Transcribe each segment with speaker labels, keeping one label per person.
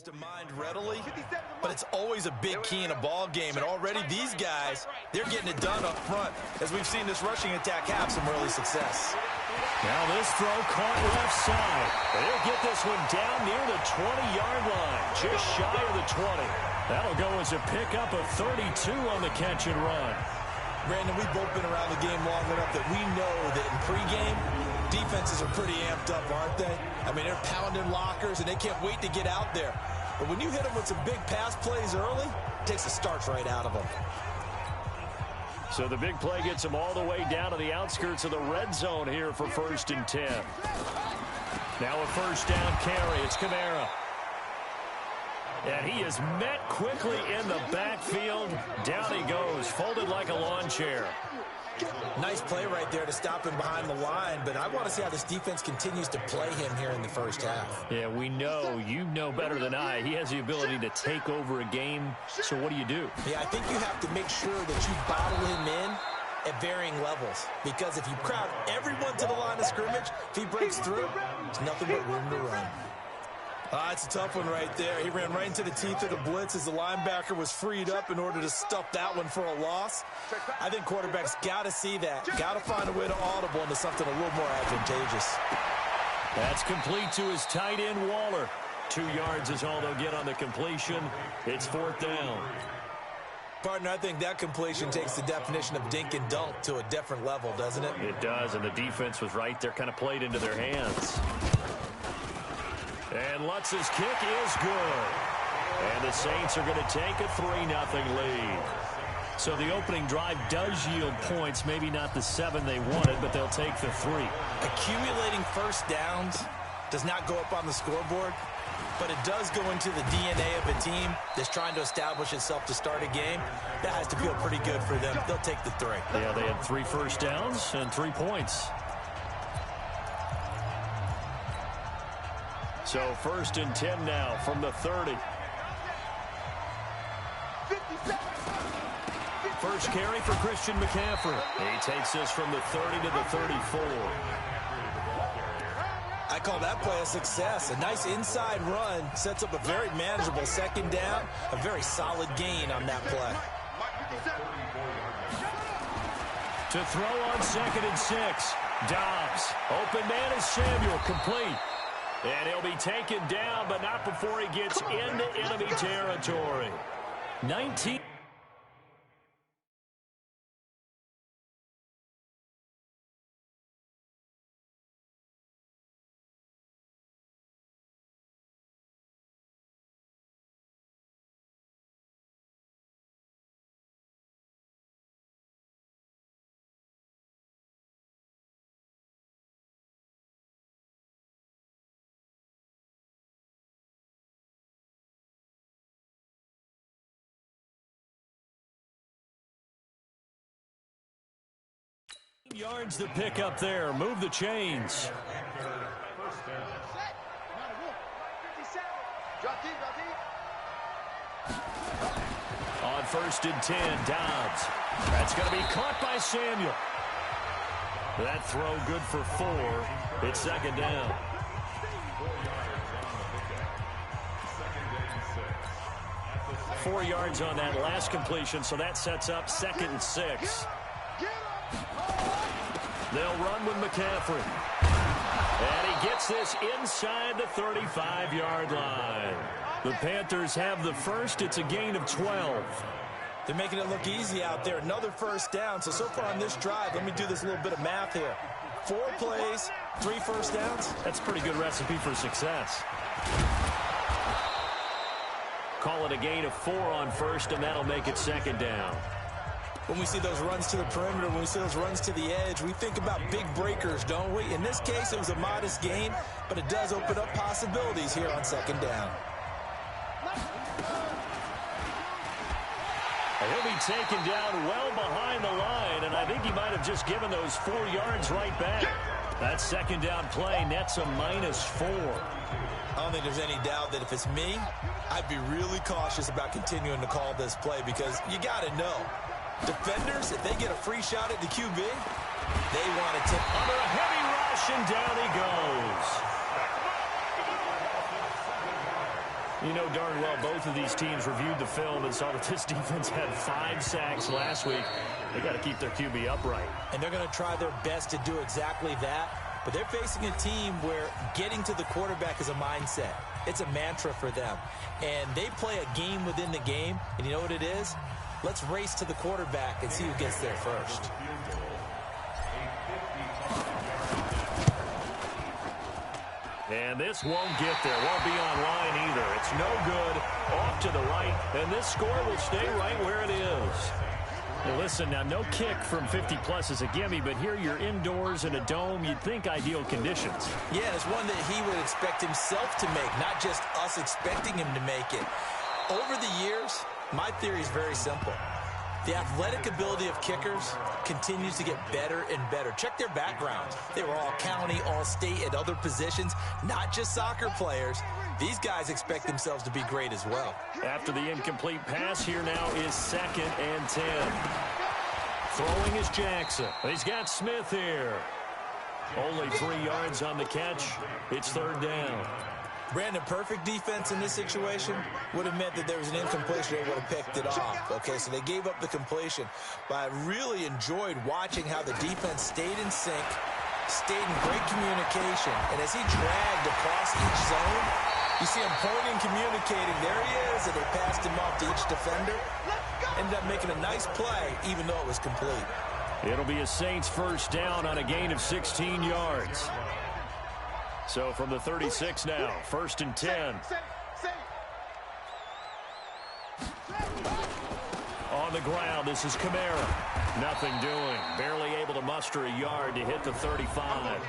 Speaker 1: To mind readily, but it's always a big key in a ball game, and already these guys, they're getting it done up front as we've seen this rushing attack have some early success.
Speaker 2: Now this throw caught left side. They'll get this one down near the 20-yard line, just shy of the 20. That'll go as a pickup of 32 on the catch and run.
Speaker 1: Brandon, we've both been around the game long enough that we know that in pregame, defenses are pretty amped up, aren't they? I mean, they're pounding lockers, and they can't wait to get out there. But when you hit them with some big pass plays early, it takes the starch right out of them.
Speaker 2: So the big play gets them all the way down to the outskirts of the red zone here for 1st and 10. Now a first down carry. It's Kamara. And he is met quickly in the backfield. Down he goes, folded like a lawn chair.
Speaker 1: Nice play right there to stop him behind the line, but I want to see how this defense continues to play him here in the first half.
Speaker 2: Yeah, we know, you know better than I, he has the ability to take over a game, so what do you do?
Speaker 1: Yeah, I think you have to make sure that you bottle him in at varying levels, because if you crowd everyone to the line of scrimmage, if he breaks through, there's nothing but room to run. It's a tough one right there. He ran right into the teeth of the blitz as the linebacker was freed up in order to stuff that one for a loss. I think quarterbacks got to see that. Got to find a way to audible into something a little more advantageous.
Speaker 2: That's complete to his tight end, Waller. 2 yards is all they'll get on the completion. It's 4th down.
Speaker 1: Partner, I think that completion takes the definition of dink and dunk to a different level, doesn't it?
Speaker 2: It does, and the defense was right there, kind of played into their hands. And Lutz's kick is good. And the Saints are going to take a 3-0 lead. So the opening drive does yield points, maybe not the 7 they wanted, but they'll take the 3.
Speaker 1: Accumulating first downs does not go up on the scoreboard, but it does go into the DNA of a team that's trying to establish itself to start a game. That has to feel pretty good for them. They'll take the 3.
Speaker 2: Yeah, they had 3 first downs and 3 points. So 1st and 10 now from the 30. First carry for Christian McCaffrey. He takes this from the 30 to the 34.
Speaker 1: I call that play a success. A nice inside run sets up a very manageable 2nd down. A very solid gain on that play.
Speaker 2: To throw on 2nd and 6. Dobbs. Open man is Samuel. Complete. And he'll be taken down, but not before he gets into enemy territory. 19. Yards to pick up there. Move the chains. On 1st and 10, Dobbs. That's going to be caught by Samuel. That throw good for 4. It's 2nd down. Four yards on that last completion, so that sets up 2nd and 6. They'll run with McCaffrey. And he gets this inside the 35-yard line. The Panthers have the first. It's a gain of 12.
Speaker 1: They're making it look easy out there. Another first down. So far on this drive, let me do this little bit of math here. 4 plays, 3 first downs.
Speaker 2: That's a pretty good recipe for success. Call it a gain of 4 on first, and that'll make it 2nd down.
Speaker 1: When we see those runs to the perimeter, when we see those runs to the edge, we think about big breakers, don't we? In this case, it was a modest gain, but it does open up possibilities here on 2nd down.
Speaker 2: He'll be taken down well behind the line, and I think he might have just given those 4 yards right back. That 2nd down play nets a -4.
Speaker 1: I don't think there's any doubt that if it's me, I'd be really cautious about continuing to call this play because you got to know. Defenders, if they get a free shot at the QB, they want to tip under a heavy rush, and down he goes.
Speaker 2: You know darn well both of these teams reviewed the film and saw that this defense had 5 sacks last week. They got to keep their QB upright.
Speaker 1: And they're going to try their best to do exactly that. But they're facing a team where getting to the quarterback is a mindset. It's a mantra for them. And they play a game within the game. And you know what it is? Let's race to the quarterback and see who gets there first.
Speaker 2: And this won't get there. Won't be online either. It's no good. Off to the right. And this score will stay right where it is. Well, listen, now no kick from 50-plus is a gimme, but here you're indoors in a dome. You'd think ideal conditions.
Speaker 1: Yeah, it's one that he would expect himself to make, not just us expecting him to make it. Over the years, my theory is very simple. The athletic ability of kickers continues to get better and better. Check their backgrounds. They were all county, all state, at other positions, not just soccer players. These guys expect themselves to be great as well.
Speaker 2: After the incomplete pass, here now is 2nd and 10. Throwing is Jackson. He's got Smith here. Only 3 yards on the catch. It's 3rd down.
Speaker 1: Brandon, perfect defense in this situation would have meant that there was an incompletion. They would have picked it off. Okay, so they gave up the completion. But I really enjoyed watching how the defense stayed in sync, stayed in great communication. And as he dragged across each zone, you see him pointing, communicating. There he is, and they passed him off to each defender. Ended up making a nice play, even though it was complete.
Speaker 2: It'll be a Saints 1st down on a gain of 16 yards. So from the 36 now, 1st and 10. On the ground, this is Kamara. Nothing doing. Barely able to muster a yard to hit the 35.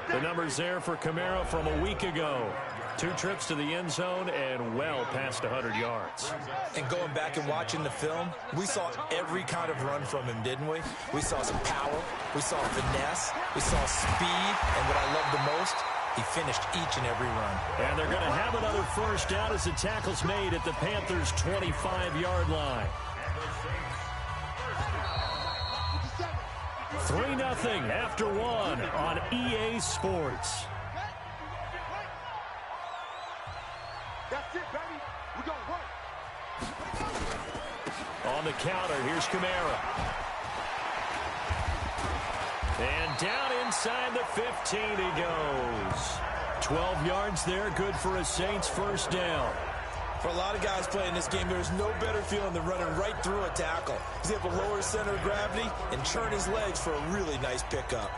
Speaker 2: The numbers there for Kamara from a week ago. 2 trips to the end zone and well past 100 yards.
Speaker 1: And going back and watching the film, we saw every kind of run from him, didn't we? We saw some power. We saw finesse. We saw speed. And what I love the most, he finished each and every run.
Speaker 2: And they're going to have another 1st down as the tackle's made at the Panthers' 25-yard line. 3-0 after 1 on EA Sports.
Speaker 3: That's it, baby. We're going to work.
Speaker 2: On the counter, here's Kamara. And down inside the 15 he goes. 12 yards there, good for a Saints 1st down.
Speaker 1: For a lot of guys playing this game, there's no better feeling than running right through a tackle. He's able to lower his center of gravity and churn his legs for a really nice pickup.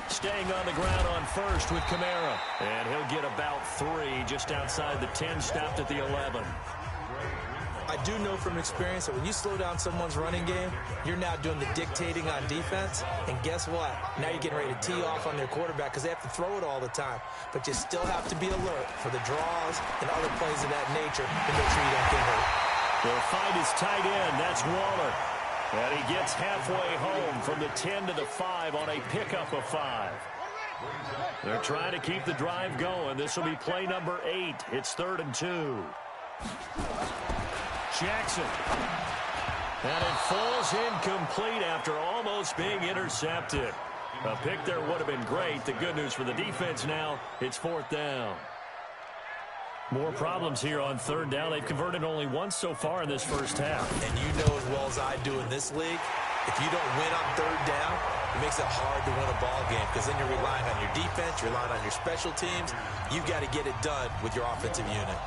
Speaker 2: Staying on the ground on 1st with Kamara. And he'll get about 3 just outside the 10, stopped at the 11.
Speaker 1: I do know from experience that when you slow down someone's running game, you're now doing the dictating on defense. And guess what? Now you're getting ready to tee off on their quarterback because they have to throw it all the time. But you still have to be alert for the draws and other plays of that nature to make sure you don't get hurt.
Speaker 2: They'll find his tight end. That's Waller. And he gets halfway home from the 10 to the 5 on a pickup of 5. They're trying to keep the drive going. This will be play number 8. It's 3rd and 2. Jackson. And it falls incomplete after almost being intercepted. A pick there would have been great. The good news for the defense now, it's 4th down. More problems here on 3rd down. They've converted only once so far in this 1st half.
Speaker 1: And you know as well as I do in this league, if you don't win on 3rd down, it makes it hard to win a ball game because then you're relying on your defense, you're relying on your special teams. You've got to get it done with your offensive unit.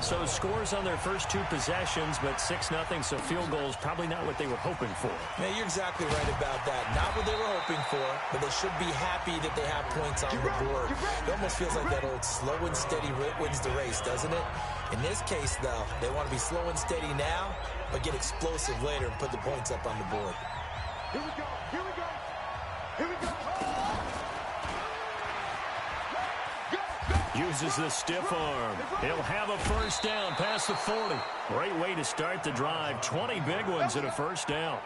Speaker 2: So scores on their first 2 possessions, but 6-0, so field goals probably not what they were hoping for.
Speaker 1: Yeah, you're exactly right about that. Not what they were hoping for, but they should be happy that they have points on the board. It almost feels like that old slow and steady wins the race, doesn't it? In this case, though, they want to be slow and steady now, but get explosive later and put the points up on the board.
Speaker 3: Here we go. Here we go. Here we go.
Speaker 2: Uses the stiff arm. He'll have a 1st down past the 40. Great way to start the drive. 20 big ones at a 1st down.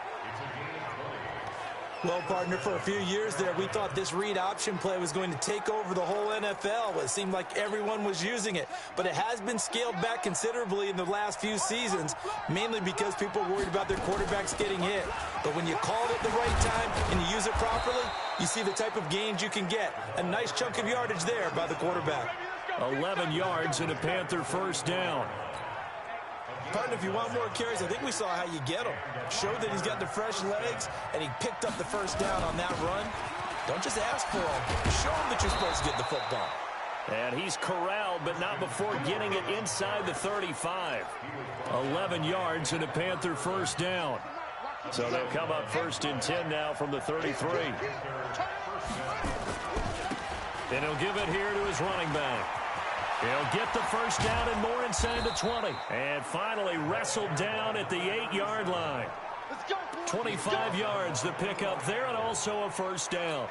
Speaker 1: Well, partner, for a few years there, we thought this read option play was going to take over the whole NFL. It seemed like everyone was using it, but it has been scaled back considerably in the last few seasons, mainly because people are worried about their quarterbacks getting hit. But when you call it at the right time and you use it properly, you see the type of gains you can get. A nice chunk of yardage there by the quarterback.
Speaker 2: 11 yards and a Panther first down.
Speaker 1: Partner, if you want more carries, I think we saw how you get them. Showed that he's got the fresh legs, and he picked up the first down on that run. Don't just ask for them. Show him that you're supposed to get the football.
Speaker 2: And he's corralled, but not before getting it inside the 35. 11 yards and a Panther first down. So they'll come up first and 10 now from the 33. And he'll give it here to his running back. He'll get the first down and more inside the 20. And finally wrestled down at the 8-yard line. 25 yards the pickup there, and also a first down.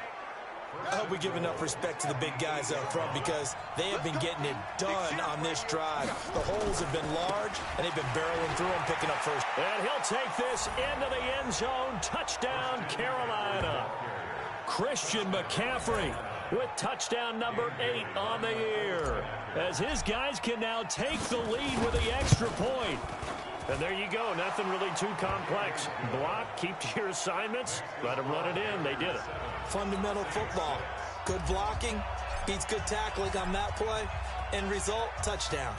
Speaker 1: I hope we give enough respect to the big guys up front because they have been getting it done on this drive. The holes have been large, and they've been barreling through them, picking up first.
Speaker 2: And he'll take this into the end zone. Touchdown, Carolina. Christian McCaffrey with touchdown number 8 on the year, as his guys can now take the lead with the extra point. And there you go, nothing really too complex. Block, keep to your assignments, let them run it in. They did it.
Speaker 1: Fundamental football. Good blocking, beats good tackling on that play. End result, touchdown.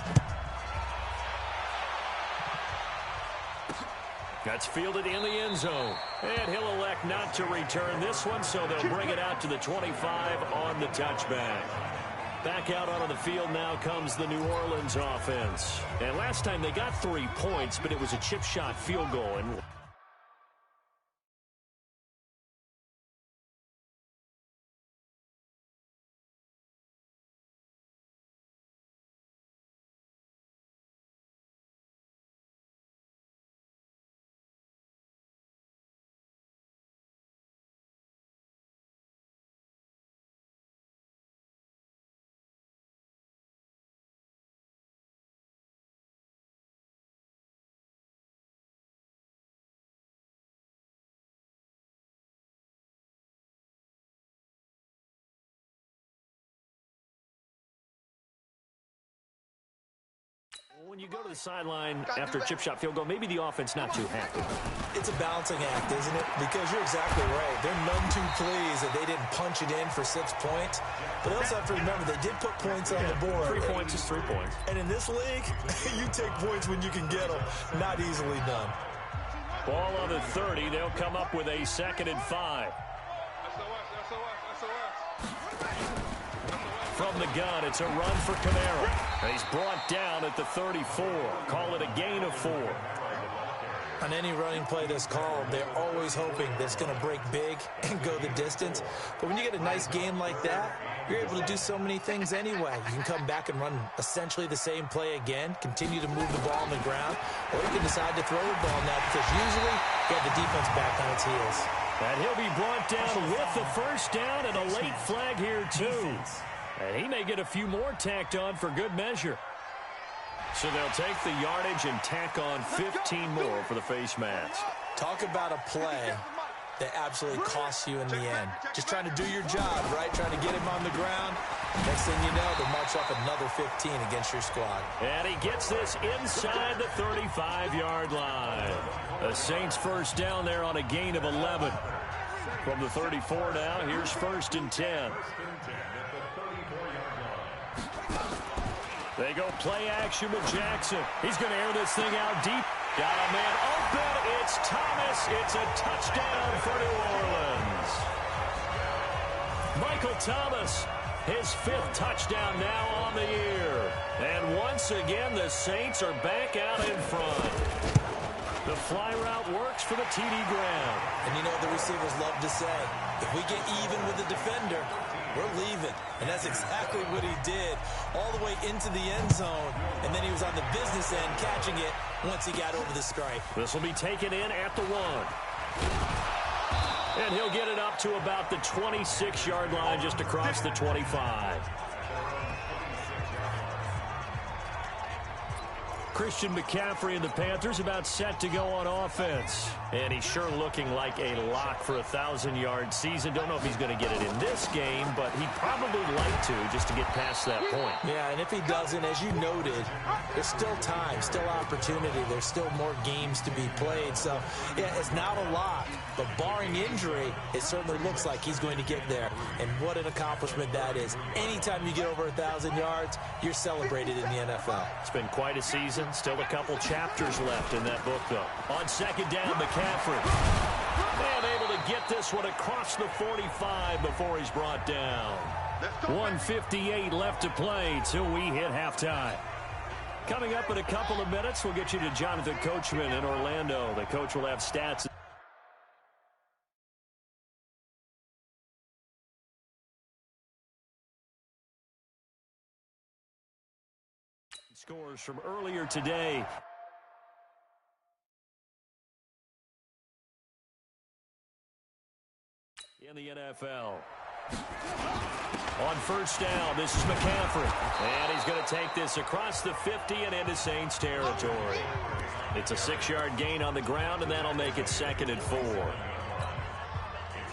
Speaker 2: That's fielded in the end zone. And he'll elect not to return this one, so they'll bring it out to the 25 on the touchback. Back out onto the field now comes the New Orleans offense. And last time they got 3 points, but it was a chip shot field goal. And when you go to the sideline after a chip shot field goal, maybe the offense not too happy.
Speaker 1: It's a balancing act, isn't it? Because you're exactly right. They're none too pleased that they didn't punch it in for 6 points. But they also have to remember they did put points on the board.
Speaker 2: 3 points is 3 points.
Speaker 1: And in this league, you take points when you can get them. Not easily done.
Speaker 2: Ball on the 30. They'll come up with a 2nd and 5. From the gun, it's a run for Kamara. He's brought down at the 34. Call it a gain of 4.
Speaker 1: On any running play that's called, they're always hoping that it's going to break big and go the distance. But when you get a nice game like that, you're able to do so many things anyway. You can come back and run essentially the same play again, continue to move the ball on the ground, or you can decide to throw the ball now because usually you have the defense back on its heels.
Speaker 2: And he'll be brought down with the first down and a late flag here too. And he may get a few more tacked on for good measure. So they'll take the yardage and tack on 15 more for the face mask.
Speaker 1: Talk about a play that absolutely costs you in the end. Just trying to do your job, right? Trying to get him on the ground. Next thing you know, they'll march up another 15 against your squad.
Speaker 2: And he gets this inside the 35-yard line. The Saints first down there on a gain of 11. From the 34 now, here's 1st and 10. They go play action with Jackson. He's going to air this thing out deep. Got a man open. It's Thomas. It's a touchdown for New Orleans. Michael Thomas, his 5th touchdown now on the year. And once again, the Saints are back out in front. The fly route works for the TD ground.
Speaker 1: And you know what the receivers love to say? If we get even with the defender, we're leaving. And that's exactly what he did all the way into the end zone. And then he was on the business end catching it once he got over the stripe.
Speaker 2: This will be taken in at the 1. And he'll get it up to about the 26-yard line just across the 25. Christian McCaffrey and the Panthers about set to go on offense. And he's sure looking like a lock for a 1,000-yard season. Don't know if he's going to get it in this game, but he'd probably like to just to get past that point.
Speaker 1: Yeah, and if he doesn't, as you noted, there's still time, still opportunity. There's still more games to be played. So, yeah, it's not a lock, but barring injury, it certainly looks like he's going to get there. And what an accomplishment that is. Anytime you get over 1,000 yards, you're celebrated in the NFL.
Speaker 2: It's been quite a season. Still a couple chapters left in that book, though. On second down, McCaffrey. And able to get this one across the 45 before he's brought down. 1:58 left to play till we hit halftime. Coming up in a couple of minutes, we'll get you to Jonathan Coachman in Orlando. The coach will have stats. Scores from earlier today. In the NFL. On first down, this is McCaffrey. And he's going to take this across the 50 and into Saints territory. It's a 6-yard gain on the ground, and that'll make it 2nd and 4.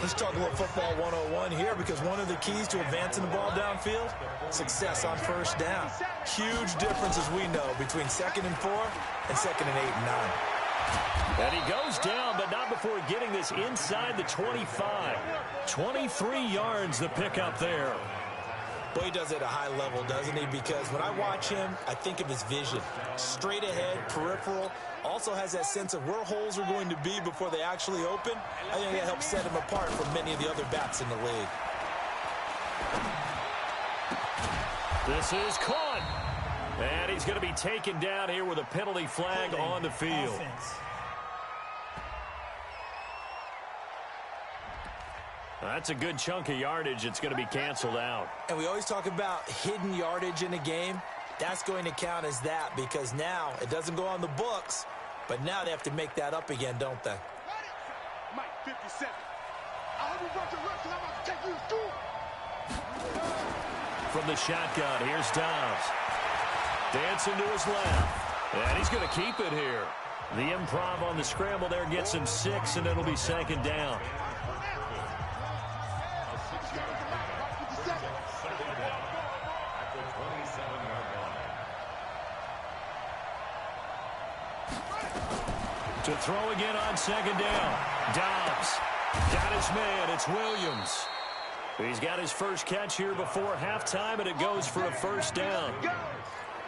Speaker 1: Let's talk about football 101 here, because one of the keys to advancing the ball downfield, success on first down. Huge difference, as we know, between 2nd and 4 and 2nd and 8 and 9.
Speaker 2: And he goes down, but not before getting this inside the 25. 23 yards the pickup there.
Speaker 1: Boy, he does it at a high level, doesn't he? Because when I watch him, I think of his vision. Straight ahead, peripheral. Also has that sense of where holes are going to be before they actually open. I think that helps set him apart from many of the other backs in the league.
Speaker 2: This is caught. And he's going to be taken down here with a penalty flag on the field. That's a good chunk of yardage. It's going to be canceled out.
Speaker 1: And we always talk about hidden yardage in a game. That's going to count as that, because now it doesn't go on the books, but now they have to make that up again, don't they?
Speaker 3: Mike 57. I hope you brought your reps, and I'm about to take you to school.
Speaker 2: From the shotgun, here's Dobbs. Dancing to his left. And he's going to keep it here. The improv on the scramble there gets him 6, and it'll be 2nd down. To throw again on 2nd down. Dobbs got his man. It's Williams. He's got his first catch here before halftime, and it goes for a 1st down.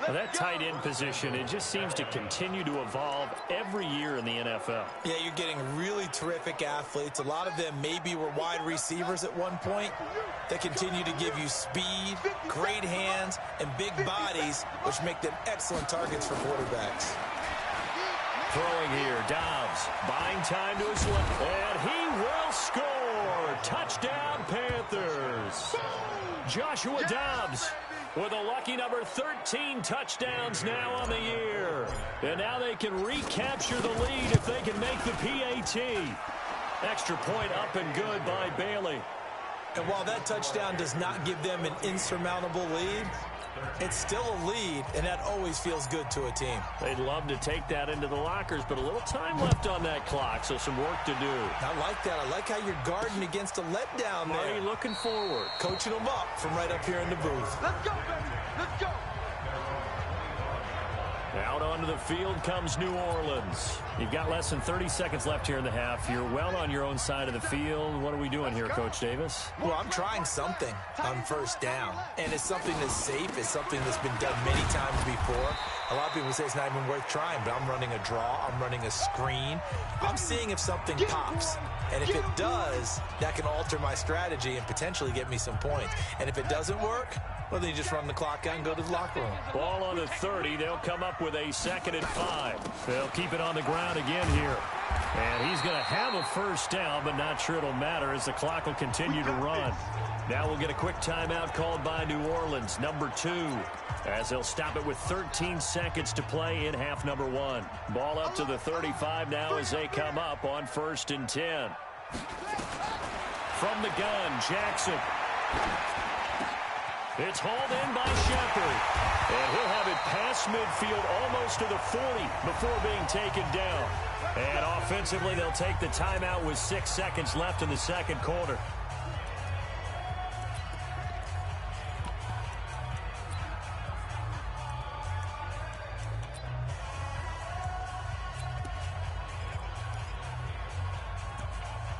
Speaker 2: Well, that tight end position, it just seems to continue to evolve every year in the NFL.
Speaker 1: Yeah, you're getting really terrific athletes. A lot of them maybe were wide receivers at one point. They continue to give you speed, great hands, and big bodies, which make them excellent targets for quarterbacks.
Speaker 2: Throwing here, Dobbs buying time to his left, and he will score. Touchdown, Panthers. Joshua Dobbs with a lucky number 13 touchdowns now on the year. And now they can recapture the lead if they can make the PAT. Extra point up and good by Bailey.
Speaker 1: And while that touchdown does not give them an insurmountable lead, it's still a lead, and that always feels good to a team.
Speaker 2: They'd love to take that into the lockers, but a little time left on that clock, so some work to do.
Speaker 1: I like that. I like how you're guarding against a letdown there.
Speaker 2: Marty looking forward.
Speaker 1: Coaching them up from right up here in the booth.
Speaker 3: Let's go, baby. Let's go.
Speaker 2: Out onto the field comes New Orleans. You've got less than 30 seconds left here in the half. You're well on your own side of the field. What are we doing here, Coach Davis?
Speaker 1: Well, I'm trying something on first down, and it's something that's safe. It's something that's been done many times before. A lot of people say it's not even worth trying, but I'm running a draw. I'm running a screen. I'm seeing if something pops, and if it does, that can alter my strategy and potentially get me some points. And if it doesn't work, well, then you just run the clock out and go to the locker room.
Speaker 2: Ball on the 30. They'll come up with a 2nd and 5. They'll keep it on the ground again here. And he's going to have a first down, but not sure it'll matter as the clock will continue to run. Now we'll get a quick timeout called by New Orleans, number 2, as they'll stop it with 13 seconds to play in half number 1. Ball up to the 35 now as they come up on 1st and 10. From the gun, Jackson. It's hauled in by Shepard. And he'll have it past midfield almost to the 40 before being taken down. And offensively, they'll take the timeout with 6 seconds left in the second quarter.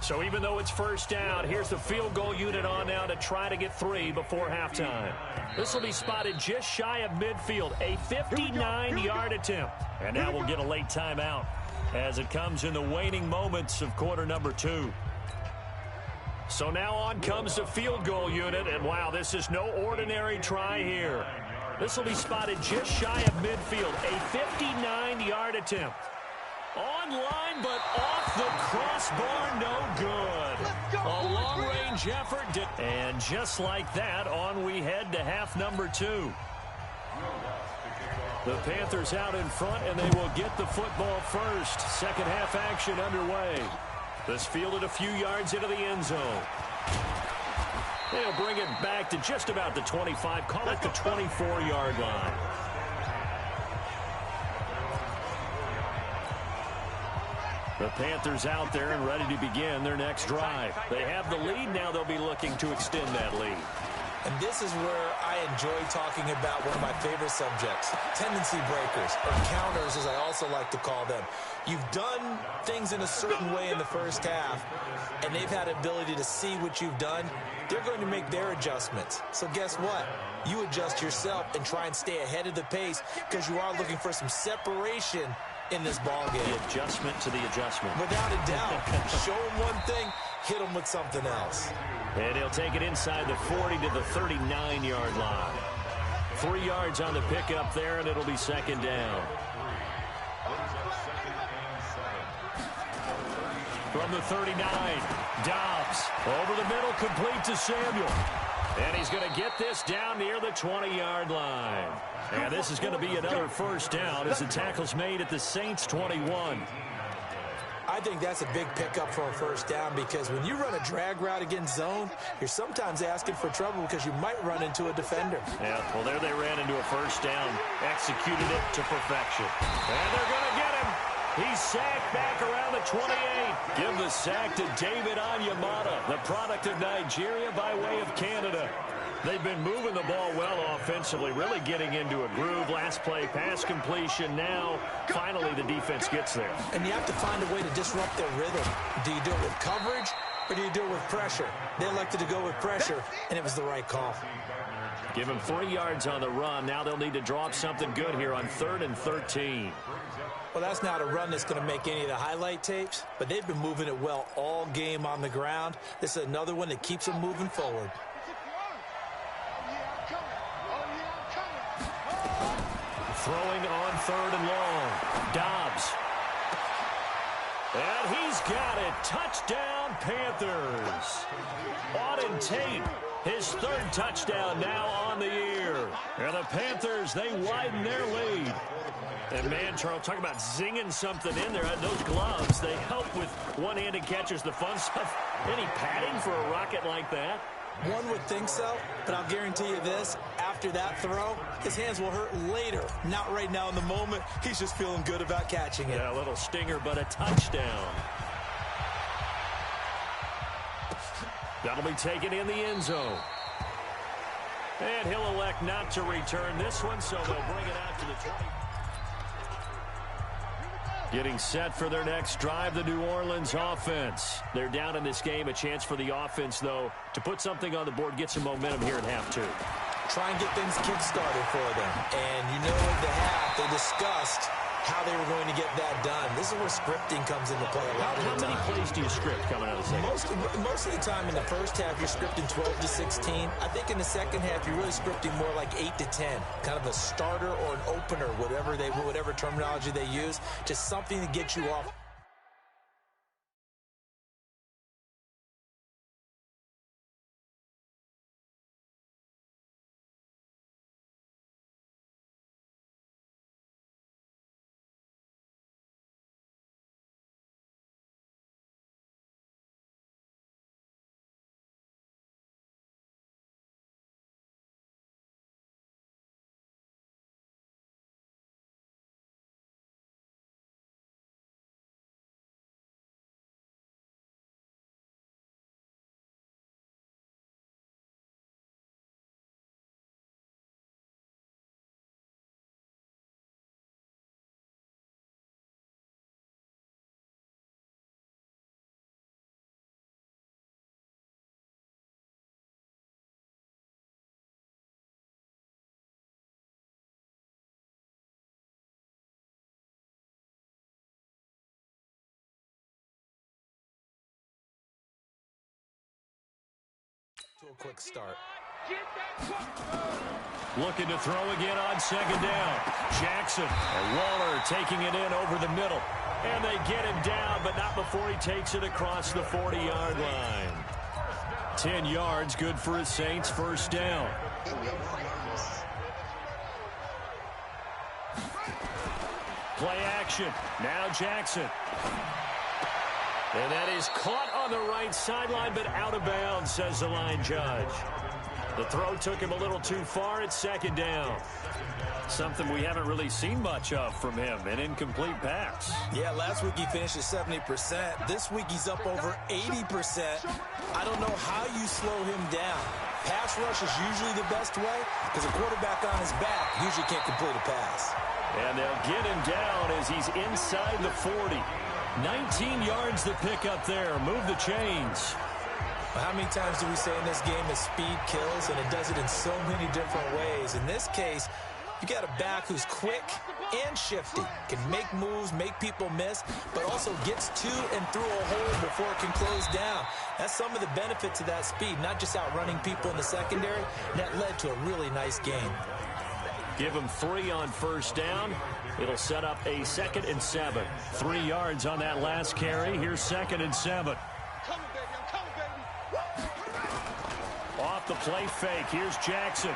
Speaker 2: So even though it's first down, here's the field goal unit on now to try to get 3 before halftime. This will be spotted just shy of midfield, a 59-yard attempt. And now we'll get a late timeout as it comes in the waning moments of quarter number 2. So now on comes the field goal unit, and wow, this is no ordinary try here. This will be spotted just shy of midfield, a 59-yard attempt. Online, but off the crossbar, no good. A long-range effort. And just like that, on we head to half number 2. The Panthers out in front, and they will get the football first. Second half action underway. This fielded a few yards into the end zone. They'll bring it back to just about the 25, call it the 24-yard line. The Panthers out there and ready to begin their next drive. They have the lead. Now they'll be looking to extend that lead.
Speaker 1: And this is where I enjoy talking about one of my favorite subjects, tendency breakers, or counters as I also like to call them. You've done things in a certain way in the first half, and they've had ability to see what you've done. They're going to make their adjustments. So guess what? You adjust yourself and try and stay ahead of the pace because you are looking for some separation in this ball game.
Speaker 2: The adjustment to the adjustment.
Speaker 1: Without a doubt. Show them one thing, hit them with something else.
Speaker 2: And he'll take it inside the 40 to the 39-yard line. 3 yards on the pickup there, and it'll be second down. From the 39, Dobbs over the middle, complete to Samuel. And he's going to get this down near the 20-yard line. And this is going to be another first down as the tackle's made at the Saints' 21.
Speaker 1: I think that's a big pickup for a first down because when you run a drag route against zone, you're sometimes asking for trouble because you might run into a defender.
Speaker 2: Yeah, well, there they ran into a first down, executed it to perfection. And they're going to get him. He's sacked back around the 28. Give the sack to David Onyemata, the product of Nigeria by way of Canada. They've been moving the ball well offensively, really getting into a groove. Last play, pass completion. Now, finally, the defense gets there.
Speaker 1: And you have to find a way to disrupt their rhythm. Do you do it with coverage or do you do it with pressure? They elected to go with pressure, and it was the right call.
Speaker 2: Give them 3 yards on the run. Now they'll need to draw up something good here on 3rd and 13.
Speaker 1: Well, that's not a run that's going to make any of the highlight tapes, but they've been moving it well all game on the ground. This is another one that keeps them moving forward.
Speaker 2: Throwing on 3rd and long. Dobbs. And he's got it. Touchdown, Panthers. Auden Tate, his 3rd touchdown now on the year. And the Panthers, they widen their lead. And, man, Charles, talk about zinging something in there. Those gloves, they help with one-handed catches, the fun stuff. Any padding for a rocket like that?
Speaker 1: One would think so, but I'll guarantee you this. After that throw, his hands will hurt later. Not right now in the moment. He's just feeling good about catching it.
Speaker 2: Yeah, a little stinger, but a touchdown. That'll be taken in the end zone. And he'll elect not to return this one, so they'll bring it out to the 20. Getting set for their next drive, the New Orleans offense. They're down in this game. A chance for the offense, though, to put something on the board, get some momentum here at half 2.
Speaker 1: Try and get things kick-started for them. And you know at the half, they discussed how they were going to get that done. This is where scripting comes into play a lot of the time.
Speaker 2: How many plays do you script coming out of the second?
Speaker 1: Most of the time in the first half, you're scripting 12 to 16. I think in the second half, you're really scripting more like 8 to 10. Kind of a starter or an opener, whatever terminology they use. Just something to get you off to a quick start.
Speaker 2: Looking to throw again on second down. Jackson and Waller taking it in over the middle. And they get him down, but not before he takes it across the 40-yard line. 10 yards, good for his Saints, first down. Play action. Now Jackson. And that is caught on the right sideline, but out of bounds, says the line judge. The throw took him a little too far at second down. Something we haven't really seen much of from him, an incomplete pass.
Speaker 1: Yeah, last week he finished at 70%. This week he's up over 80%. I don't know how you slow him down. Pass rush is usually the best way because a quarterback on his back usually can't complete a pass.
Speaker 2: And they'll get him down as he's inside the 40. 19 yards to pick up there. Move the chains.
Speaker 1: How many times do we say in this game that speed kills, and it does it in so many different ways? In this case, you got a back who's quick and shifty, can make moves, make people miss, but also gets to and through a hole before it can close down. That's some of the benefits of that speed, not just outrunning people in the secondary. That led to a really nice game.
Speaker 2: Give him 3 on first down. It'll set up a 2nd and 7. 3 yards on that last carry. Here's 2nd and 7. Off the play fake. Here's Jackson.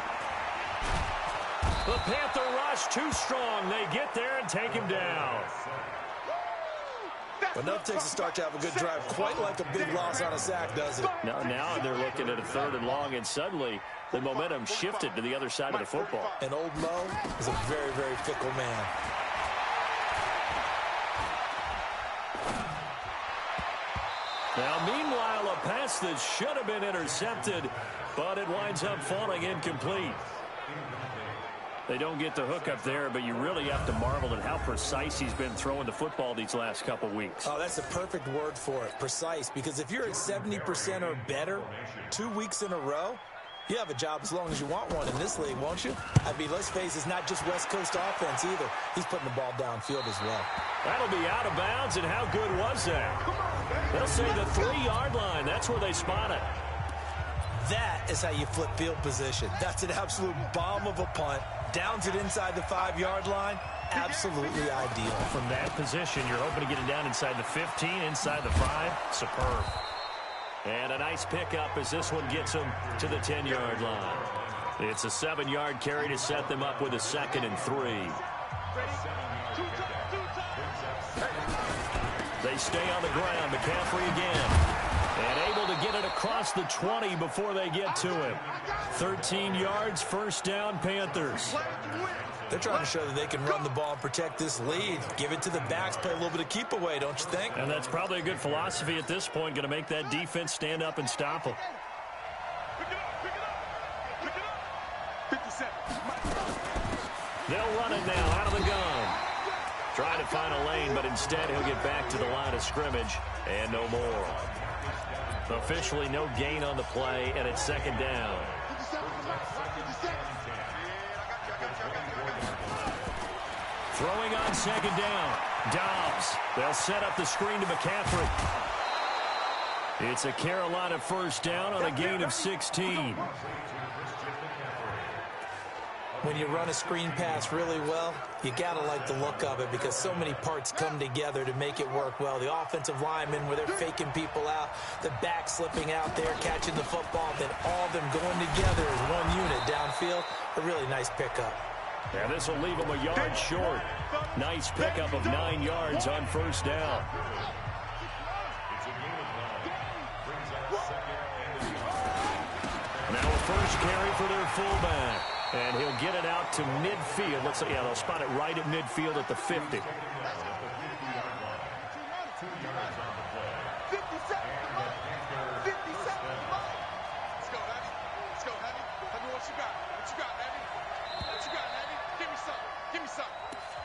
Speaker 2: The Panther rush too strong. They get there and take him down.
Speaker 1: But enough takes a start to have a good drive. Quite like a big loss on a sack, does it?
Speaker 2: Now they're looking at a 3rd and long, and suddenly the momentum shifted to the other side of the football.
Speaker 1: And old Mo is a very, very fickle man.
Speaker 2: Now, meanwhile, a pass that should have been intercepted, but it winds up falling incomplete. They don't get the hook up there, but you really have to marvel at how precise he's been throwing the football these last couple weeks.
Speaker 1: Oh, that's the perfect word for it, precise, because if you're at 70% or better 2 weeks in a row, you have a job as long as you want one in this league, won't you? I mean, let's face it, it's not just West Coast offense either. He's putting the ball downfield as well.
Speaker 2: That'll be out of bounds, and how good was that? They'll say the 3-yard line. That's where they spot it.
Speaker 1: That is how you flip field position. That's an absolute bomb of a punt. Downs it inside the 5-yard line. Absolutely ideal.
Speaker 2: From that position, you're hoping to get it down inside the 15, inside the 5. Superb. And a nice pickup as this one gets them to the 10-yard line. It's a 7-yard carry to set them up with a 2nd and 3. They stay on the ground. McCaffrey again. And able to get it across the 20 before they get to him. 13 yards, first down, Panthers.
Speaker 1: They're trying to show that they can run the ball and protect this lead. Give it to the backs, play a little bit of keep away, don't you think?
Speaker 2: And that's probably a good philosophy at this point, going to make that defense stand up and stop them. They'll run it now out of the gun. Trying to find a lane, but instead he'll get back to the line of scrimmage and no more. Officially no gain on the play, and it's 2nd down. Throwing on 2nd down. Dobbs. They'll set up the screen to McCaffrey. It's a Carolina first down on a gain of 16.
Speaker 1: When you run a screen pass really well, you got to like the look of it because so many parts come together to make it work well. The offensive linemen, where they're faking people out, the back slipping out there, catching the football, then all of them going together as one unit downfield. A really nice pickup.
Speaker 2: Yeah, this will leave them a yard short. Nice pickup of 9 yards on first down. Now a first carry for their fullback. And he'll get it out to midfield. Let's say, yeah, they'll spot it right at midfield at the 50.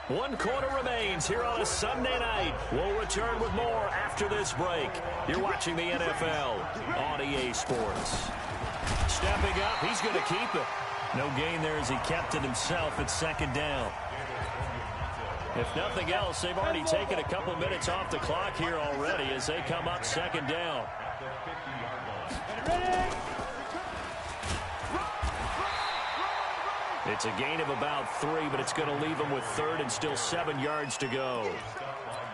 Speaker 2: One quarter remains here on a Sunday night. We'll return with more after this break. You're watching the NFL on EA Sports. Stepping up, he's going to keep it. No gain there as he kept it himself at 2nd down. If nothing else, they've already taken a couple minutes off the clock here already as they come up 2nd down. It's a gain of about 3, but it's going to leave them with third and still 7 yards to go.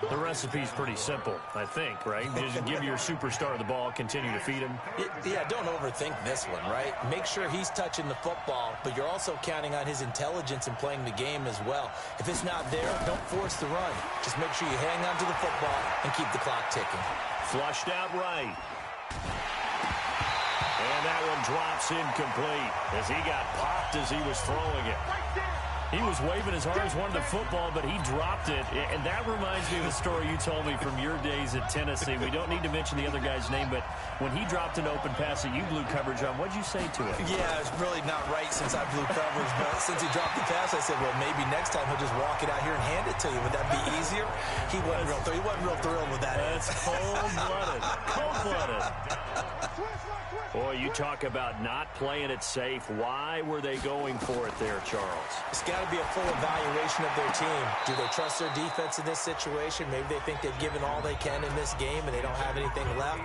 Speaker 2: The recipe's pretty simple, I think, right? Just give your superstar the ball, continue to feed him.
Speaker 1: Yeah, don't overthink this one, right? Make sure he's touching the football, but you're also counting on his intelligence in playing the game as well. If it's not there, don't force the run. Just make sure you hang on to the football and keep the clock ticking.
Speaker 2: Flushed out right. And that one drops incomplete as he got popped as he was throwing it. He was waving as hard as wanted the football, but he dropped it. And that reminds me of the story you told me from your days at Tennessee. We don't need to mention the other guy's name, but when he dropped an open pass that you blew coverage on, what'd you say to it?
Speaker 1: Yeah, it's really not right since I blew coverage, but since he dropped the pass, I said, well, maybe next time he'll just walk it out here and hand it to you. Would that be easier? He wasn't real thrilled with that.
Speaker 2: That's cold-blooded. Cold-blooded. Boy, you talk about not playing it safe. Why were they going for it there, Charles?
Speaker 1: It's got to be a full evaluation of their team. Do they trust their defense in this situation? Maybe they think they've given all they can in this game and they don't have anything left.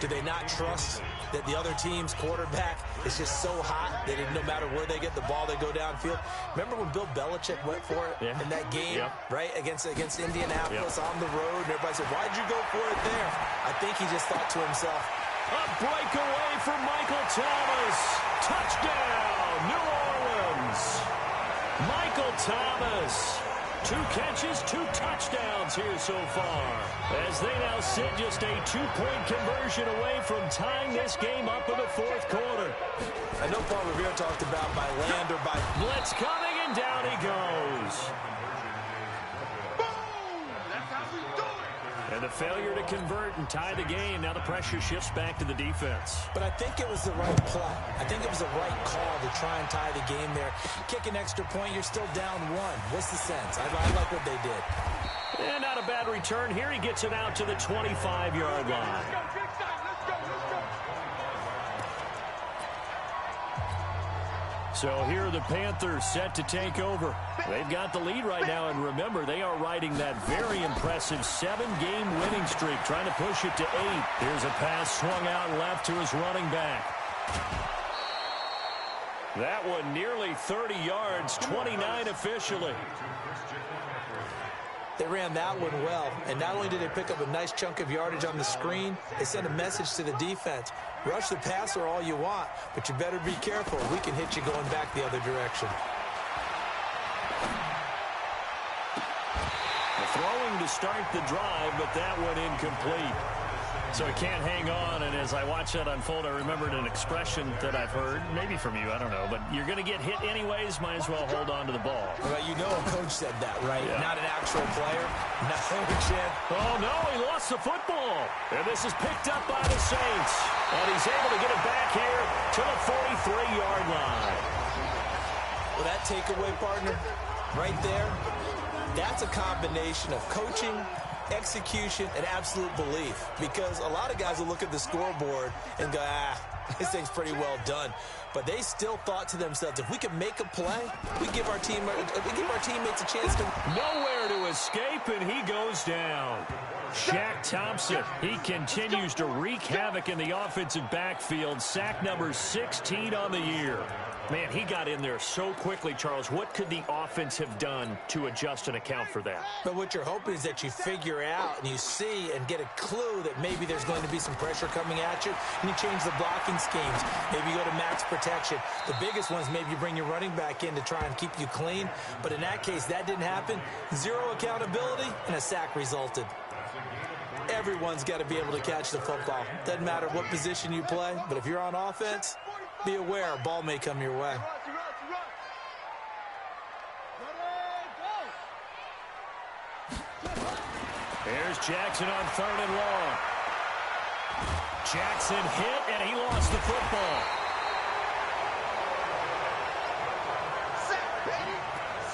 Speaker 1: Do they not trust that the other team's quarterback is just so hot that no matter where they get the ball, they go downfield? Remember when Bill Belichick went for it in that game, right, against Indianapolis on the road, and everybody said, why'd you go for it there? I think he just thought to himself,
Speaker 2: a breakaway for Michael Thomas. Touchdown, New Orleans. Michael Thomas. 2 catches, 2 touchdowns here so far. As they now sit just a 2-point conversion away from tying this game up in the 4th quarter.
Speaker 1: I know Paul Revere talked about by land or by
Speaker 2: blitz coming, and down he goes. And the failure to convert and tie the game. Now the pressure shifts back to the defense.
Speaker 1: But I think it was the right play. I think it was the right call to try and tie the game there. Kick an extra point, you're still down 1. What's the sense? I like what they did.
Speaker 2: And not a bad return here. He gets it out to the 25-yard line. So here are the Panthers set to take over. They've got the lead right now, and remember, they are riding that very impressive 7-game winning streak, trying to push it to 8. Here's a pass swung out left to his running back. That one nearly 30 yards, 29 officially.
Speaker 1: They ran that one well, and not only did they pick up a nice chunk of yardage on the screen, they sent a message to the defense. Rush the passer all you want, but you better be careful. We can hit you going back the other direction.
Speaker 2: The throwing to start the drive, but that one incomplete. So he can't hang on, and as I watch that unfold, I remembered an expression that I've heard, maybe from you, I don't know, but you're going to get hit anyways, might as well hold on to the ball.
Speaker 1: Well, you know a coach said that, right? Yeah. Not an actual player. Not
Speaker 2: oh, no, he lost the football. And this is picked up by the Saints. And he's able to get it back here to the 43-yard line.
Speaker 1: Well, that takeaway, partner, right there, that's a combination of coaching, execution, and absolute belief, because a lot of guys will look at the scoreboard and go, this thing's pretty well done, but they still thought to themselves, if we can make a play, we give our teammates a chance to
Speaker 2: nowhere to escape, and he goes down. Shaq Thompson, he continues to wreak havoc in the offensive backfield. Sack number 16 on the year. Man, he got in there so quickly, Charles. What could the offense have done to adjust and account for that?
Speaker 1: But what you're hoping is that you figure out and you see and get a clue that maybe there's going to be some pressure coming at you, and you change the blocking schemes. Maybe you go to max protection. The biggest ones, maybe you bring your running back in to try and keep you clean. But in that case, that didn't happen. 0 accountability, and a sack resulted. Everyone's got to be able to catch the football. Doesn't matter what position you play, but if you're on offense, be aware a ball may come your way.
Speaker 2: Here's Jackson on 3rd and long. Jackson hit, and he lost the football.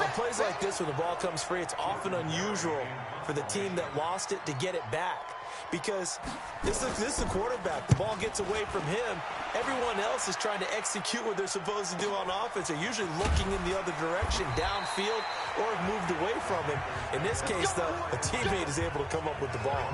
Speaker 1: On plays like this, when the ball comes free, it's often unusual for the team that lost it to get it back. Because this is the quarterback. The ball gets away from him. Everyone else is trying to execute what they're supposed to do on offense. They're usually looking in the other direction, downfield, or have moved away from him. In this case, though, a teammate is able to come up with the ball.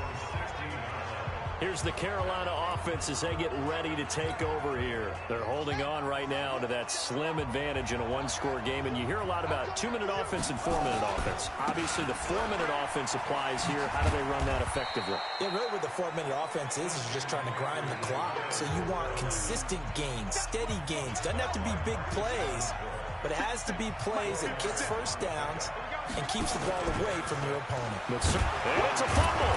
Speaker 2: Here's the Carolina offense as they get ready to take over here. They're holding on right now to that slim advantage in a one-score game, and you hear a lot about 2-minute offense and 4-minute offense. Obviously, the 4-minute offense applies here. How do they run that effectively?
Speaker 1: Yeah, really what the 4-minute offense is you're just trying to grind the clock. So you want consistent gains, steady gains. Doesn't have to be big plays, but it has to be plays that gets first downs and keeps the ball away from your opponent.
Speaker 2: And it's a fumble.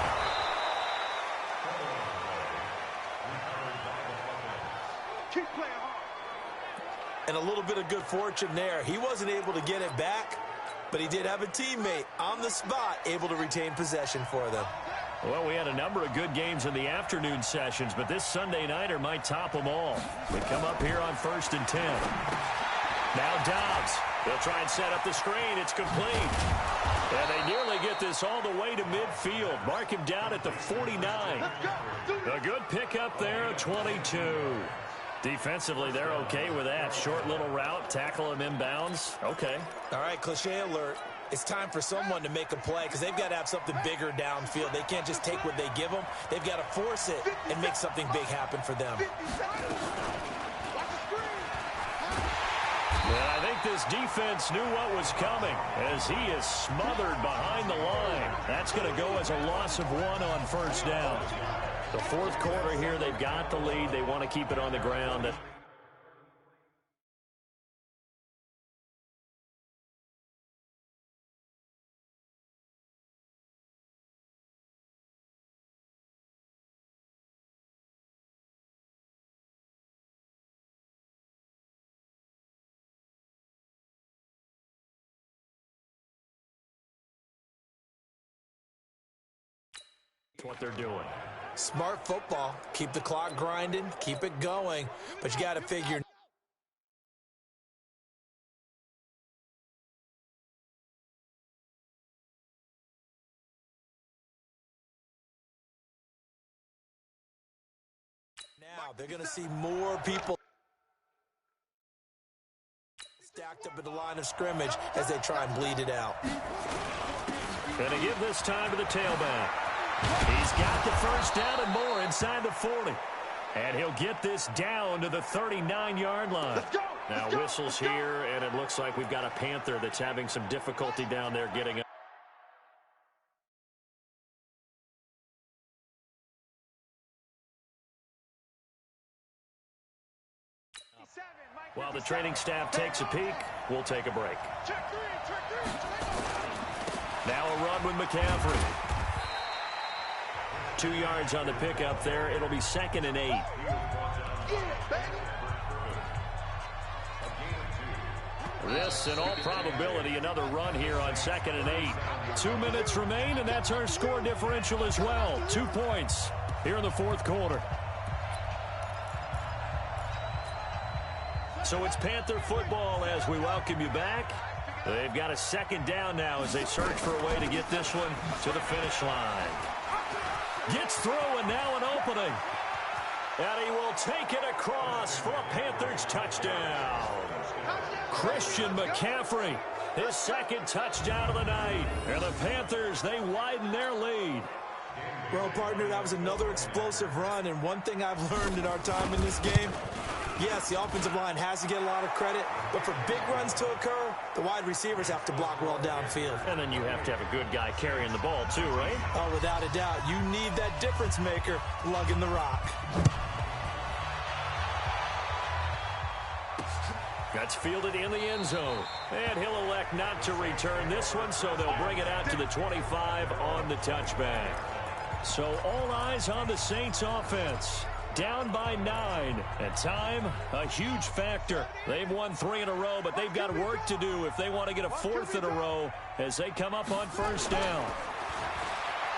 Speaker 3: Keep playing hard.
Speaker 1: And a little bit of good fortune there. He wasn't able to get it back, but he did have a teammate on the spot able to retain possession for them.
Speaker 2: Well, we had a number of good games in the afternoon sessions, but this Sunday nighter might top them all. We come up here on 1st and 10. Now Dobbs. They'll try and set up the screen. It's complete. And they nearly get this all the way to midfield. Mark him down at the 49. A good pickup there, a 22. Defensively, they're okay with that. Short little route, tackle him inbounds. Okay.
Speaker 1: All right, cliche alert. It's time for someone to make a play because they've got to have something bigger downfield. They can't just take what they give them. They've got to force it and make something big happen for them.
Speaker 2: And I think this defense knew what was coming as he is smothered behind the line. That's going to go as a loss of 1 on first down. The fourth quarter here, they've got the lead. They want to keep it on the ground. That's what they're doing.
Speaker 1: Smart football. Keep the clock grinding. Keep it going. But you got to figure. Now they're going to see more people stacked up at the line of scrimmage as they try and bleed it out.
Speaker 2: Going to give this time to the tailback. He's got the first down and more inside the 40. And he'll get this down to the 39-yard line. Now whistles here, and it looks like we've got a Panther that's having some difficulty down there getting up. While the training staff takes a peek, we'll take a break. Now a run with McCaffrey. 2 yards on the pickup there. It'll be 2nd and 8. This, in all probability, another run here on 2nd and 8. 2 minutes remain, and that's our score differential as well. 2 points here in the fourth quarter. So it's Panther football as we welcome you back. They've got a 2nd down now as they search for a way to get this one to the finish line. Gets through, and now an opening. And he will take it across for a Panthers touchdown. Christian McCaffrey, his 2nd touchdown of the night. And the Panthers, they widen their lead.
Speaker 1: Well, partner, that was another explosive run. And one thing I've learned in our time in this game, yes, the offensive line has to get a lot of credit, but for big runs to occur, the wide receivers have to block well downfield.
Speaker 2: And then you have to have a good guy carrying the ball too, right?
Speaker 1: Oh, without a doubt. You need that difference maker lugging the rock.
Speaker 2: That's fielded in the end zone. And he'll elect not to return this one, so they'll bring it out to the 25 on the touchback. So all eyes on the Saints offense. Down by 9, and time, a huge factor. They've won 3 in a row, but they've got work to do if they want to get a 4th in a row as they come up on first down.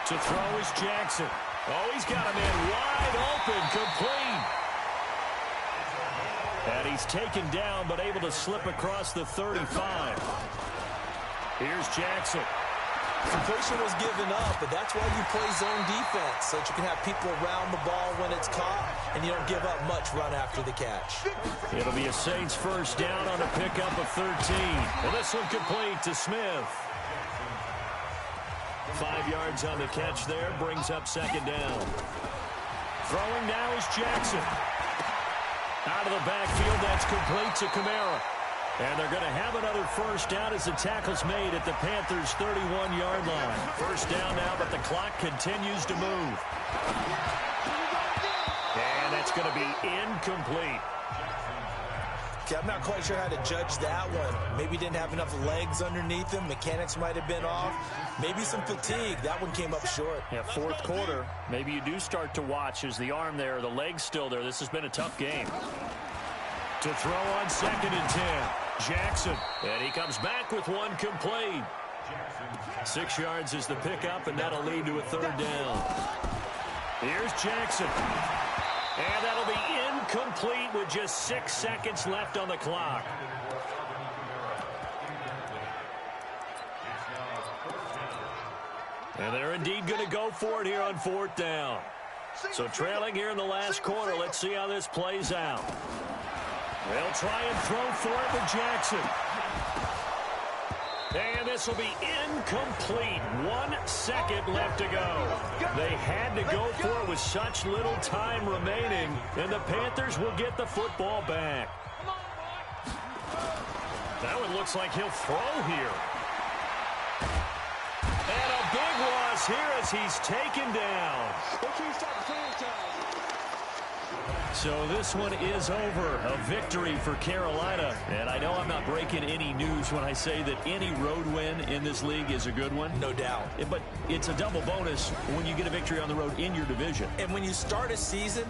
Speaker 2: To throw is Jackson. Oh, he's got a man wide open, complete. And he's taken down, but able to slip across the 35. Here's Jackson.
Speaker 1: Completion was given up, but that's why you play zone defense, so that you can have people around the ball when it's caught, and you don't give up much run after the catch.
Speaker 2: It'll be a Saints first down on a pickup of 13. And this one complete to Smith. 5 yards on the catch there, brings up 2nd down. Throwing now is Jackson. Out of the backfield, that's complete to Kamara. And they're going to have another first down as the tackle's made at the Panthers' 31-yard line. First down now, but the clock continues to move. And that's going to be incomplete.
Speaker 1: Okay, I'm not quite sure how to judge that one. Maybe didn't have enough legs underneath him. Mechanics might have been off. Maybe some fatigue. That one came up short.
Speaker 2: Yeah, fourth quarter. Maybe you do start to watch as the arm there, the leg's still there. This has been a tough game. To throw on 2nd and 10. Jackson. And he comes back with one complete. 6 yards is the pickup, and that'll lead to a third down. Here's Jackson. And that'll be incomplete with just 6 seconds left on the clock. And they're indeed going to go for it here on 4th down. So trailing here in the last quarter, let's see how this plays out. They'll try and throw for it with Jackson. And this will be incomplete. 1 second left to go. They had to go for it with such little time remaining, and the Panthers will get the football back. That one looks like he'll throw here. And a big loss here as he's taken down. So this one is over. A victory for Carolina. And I know I'm not breaking any news when I say that any road win in this league is a good one.
Speaker 1: No doubt.
Speaker 2: But it's a double bonus when you get a victory on the road in your division.
Speaker 1: And when you start a season,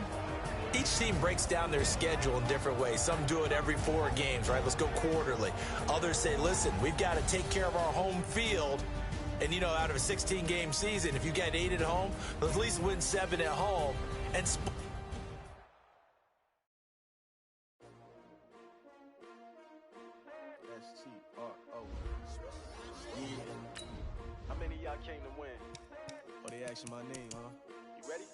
Speaker 1: each team breaks down their schedule in different ways. Some do it every 4 games, right? Let's go quarterly. Others say, listen, we've got to take care of our home field. And, you know, out of a 16-game season, if you get 8 at home, let's at least win 7 at home. And
Speaker 3: How many of y'all came to win?
Speaker 4: Oh, they asking my name, huh?
Speaker 3: You ready?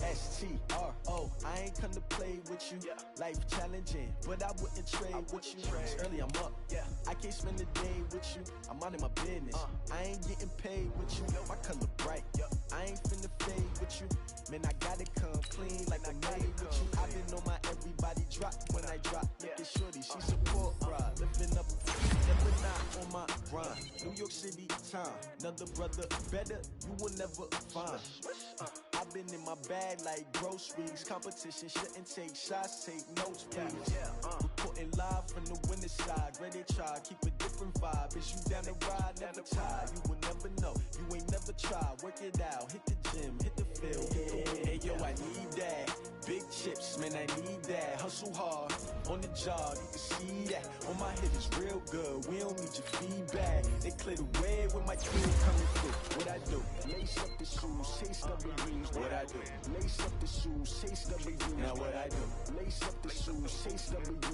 Speaker 4: S-T-R-O, I ain't come to play with you.
Speaker 3: Yeah.
Speaker 4: Life challenging, but I wouldn't trade with you. It's early, I'm up.
Speaker 3: Yeah.
Speaker 4: I can't spend the day with you. I'm out in my business. I ain't getting paid with you. My color bright. I ain't finna fade with you. Man, I gotta come clean like I made with you. I been on my everybody drop when I drop. Look at shorty, she support ride. Living up, never not on my grind. New York City time. Another brother better, you will never find. I've been in my bag like groceries. Competition shouldn't take shots, take notes, please. Reporting live from the winning side. Ready to try, keep a different vibe. Is you down the ride, never tired. You will never know, you ain't never tried. Work it out, hit the gym, hit the field. Hey yo, I need that. Big chips, man, I need that. Hustle hard, on the job, you can see that. On my hit is real good, we don't need your feedback. They clear the way with my crew coming through. What I do? Lace up the shoes, chase W's. What I do? Lace up the shoes, chase W's. Now what I do? Lace up the shoes, chase W's.